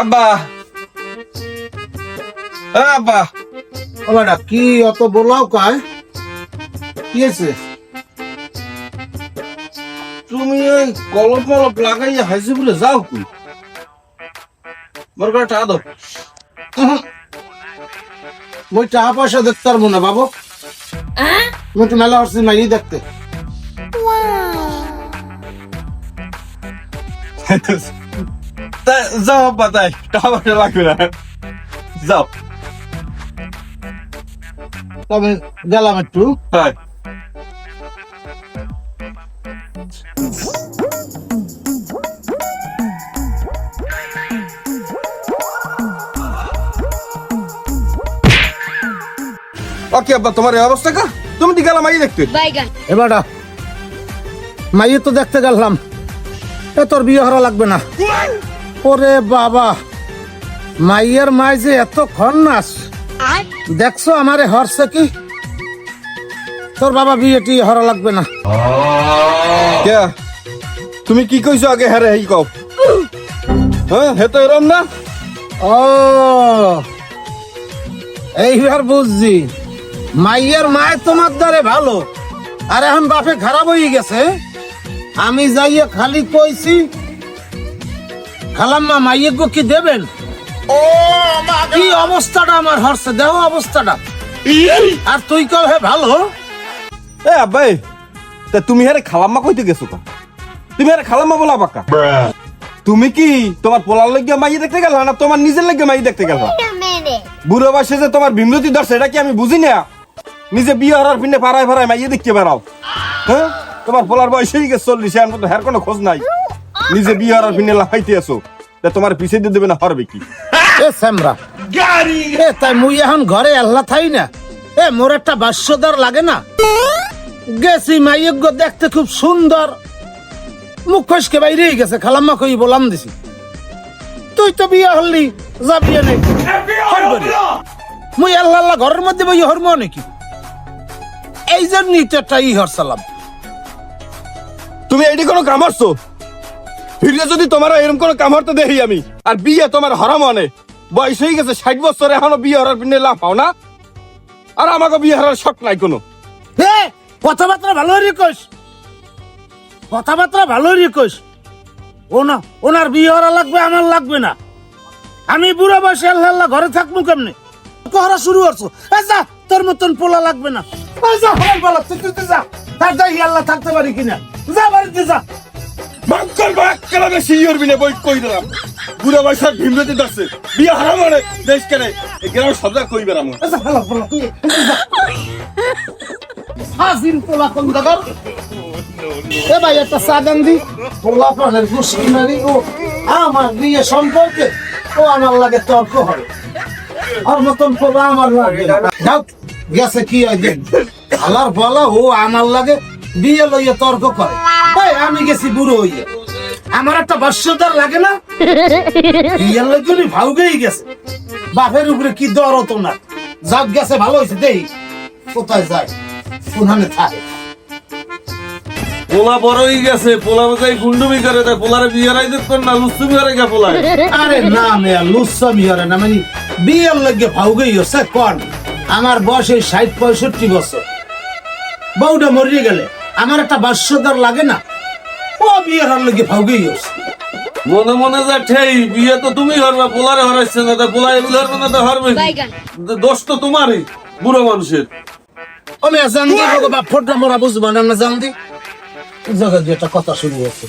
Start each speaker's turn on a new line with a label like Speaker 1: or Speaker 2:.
Speaker 1: আব্বা আব্বা
Speaker 2: ওটা কি অত বলাও কায় কি আছে?
Speaker 1: তুমি ওই কলপ মলপ লাগাইয়া হাসি বলে যাও কি মোর করে টাকা দাও।
Speaker 2: মই টাকা পয়সা দেখতে পারবো না বাবু, আমি তো মেলা হচ্ছে মাই দেখতে।
Speaker 1: যাও আব্বা, তাই টাকা পয়সা লাগবে না, যাও।
Speaker 2: তবে গেলাম একটু।
Speaker 1: হ্যাঁ ওকে আব্বা, তোমার এই অবস্থা কা? তুমি দি গেলাম আই দেখতে।
Speaker 2: এবারটা মাইয়ে তো দেখতে গেলাম, এ তোর বিয়ে হরা লাগবে না। ওরে বাবা, মাইয়ের মাই যে এত খন্নাস, দেখছো আমারে হরছে কি? তোর বাবা বিয়ে টিয়ে হরা লাগবে না।
Speaker 1: কে তুমি কি কইছো আগে? হ্যাঁ রে এই কও। হ্যাঁ হে তো এরম না।
Speaker 2: ও এইবার বুঝছি, মাইয়ের মায় তোমার দ্বারে ভালো, আর এখন বাপে খারাপ হয়ে গেছে। আমি যাইয়ে খালি কইছি খালাম্মা মাইয়ে গো কি দেবেন। কি অবস্থাটা আমার হরছে, দেহ অবস্থাটা। আর তুই কও হে ভালো।
Speaker 1: এ আব্বাই, তা তুমি হ্যাঁ খালাম্মা কইতে গেছো কা? তুমি হ্যাঁ খালাম্মা বলা বাক্কা? তুমি কি তোমার পোলার লাগিয়া মাইয়ে দেখতে গেল না তোমার নিজের লাগিয়া মাইয়ে দেখতে গেল? বুড়ো বয়সে যে তোমার বিমরতি ধরছে এটা কি আমি বুঝি না? নিজে বিয়ে হওয়ার পিনে পাড়ায় পাড়ায় মাইয়ে দেখতে বেড়াও। হ্যাঁ তোমার পোলার বয়স হয়ে গেছে 40, এর মতো হ্যার কোনো খোঁজ নাই। নিজে বিয়ে হওয়ার পিনে লাগাইতে আসো, তা তোমার পিছিয়ে দিয়ে দেবে না হরবে কি?
Speaker 2: এ স্যামরা এ তাই মুই এখন ঘরে আল্লাহ থাই না। এ মোর একটা বাস্যদার লাগে না? গেছি মাইয়ে গো দেখতে খুব সুন্দর, মুখ ফসকে বাইরে গেছে। খালাম্মা কই বলাম দিছি, তুই তো বিয়ে হলি, যা বিয়ে নেই। মুই আল্লাহ আল্লাহ ঘরের মধ্যে বই হরম নাকি? এই জন্যই তো একটা হরসালাম।
Speaker 1: তুমি এটি কোনো কাম হরছো? ফিরে যদি তোমার এরকম কোনো কাম হরতে দেখি আমি, আর বিয়ে তোমার হরাম অনে, বয়স হয়ে গেছে 60 বছর, এখনো বিয়ে হওয়ার পিনে লাভ পাও না। আর আমাকে বিয়ে হওয়ার শখ নাই কোনো।
Speaker 2: হে কথাবার্তা ভালো রিকোস, কথাবার্তা ভালো রিকোস। ওনার বিয়ে হরা লাগবে, আমার লাগবে না। আমি বুড়ো বয়সে আল্লাহ আল্লাহ ঘরে থাকবো কেমনে? কহরা শুরু করছো, যা তোর মতন পোলা লাগবে না। যা হরাম পালা, তুই যা, তার যাই আল্লাহ থাকতে পারি কিনা, যা বাড়িতে যা।
Speaker 1: বাক্কর বাক্কর বেশি ইয়রবি না, বই কই দিলাম। বুড়া বয়সের ভীমরতি ধরছে, বিয়ে হারাম অনে দেশ কেনে এই গ্রাম সবজা কই বেরাম।
Speaker 2: যা ভালো পোলা, তুই যা। হাজির পোলা কোন জায়গার? এ ভাই একটা চা দেন দি। পোলা পানের গুষ্টি মারি ও আমার বিয়ে সম্পর্কে ও আমার লাগে তর্ক হয়। আর মতন পোলা আমার লাগে না। যাও গেছে কি দেন আলার বলা ও আমার লাগে বিয়ে লইয়া তর্ক করে। এই আমি গেছি বুড়ো হইয়া, আমার একটা বাস্যদার লাগে না? বিয়ে লইতে ভাউগেই গেছে, বাপের উপরে কি দর হতো না। যাক গেছে ভালো হয়েছে, দেই কোথায় যায়, কোনখানে থাকে।
Speaker 3: পোলা বড়ই গেছে, পোলা বোঝাই গুন্ডুমি করে দেয়, পোলারে বিয়ে রাই দেখতেন না, লুস্তুমি করে গে পোলায়।
Speaker 2: আরে না মেয়া লুচ্ছামি হরে না, মানে বিয়ের লাগে ভাউগেই হচ্ছে কন। আমার বয়স এই 60-65 বছর, বউটা মরিয়ে গেলে আমার একটা বাস্যদার লাগে না? ও বিয়ের হার লাগে ভাউগেই হচ্ছে।
Speaker 3: মনে মনে যা ঠেই, বিয়ে তো তুমি হরবা, পোলারে হরাইছে না, তা পোলা এগুলো হরবে না, তা হরবে কি? দোষ তো তোমারই, বুড়ো মানুষের।
Speaker 2: ও মেয়া জান দি বাবা ফোটা মোরা বুঝবো না, জান দি জায়গা দিয়ে একটা কথা শুরু হচ্ছে।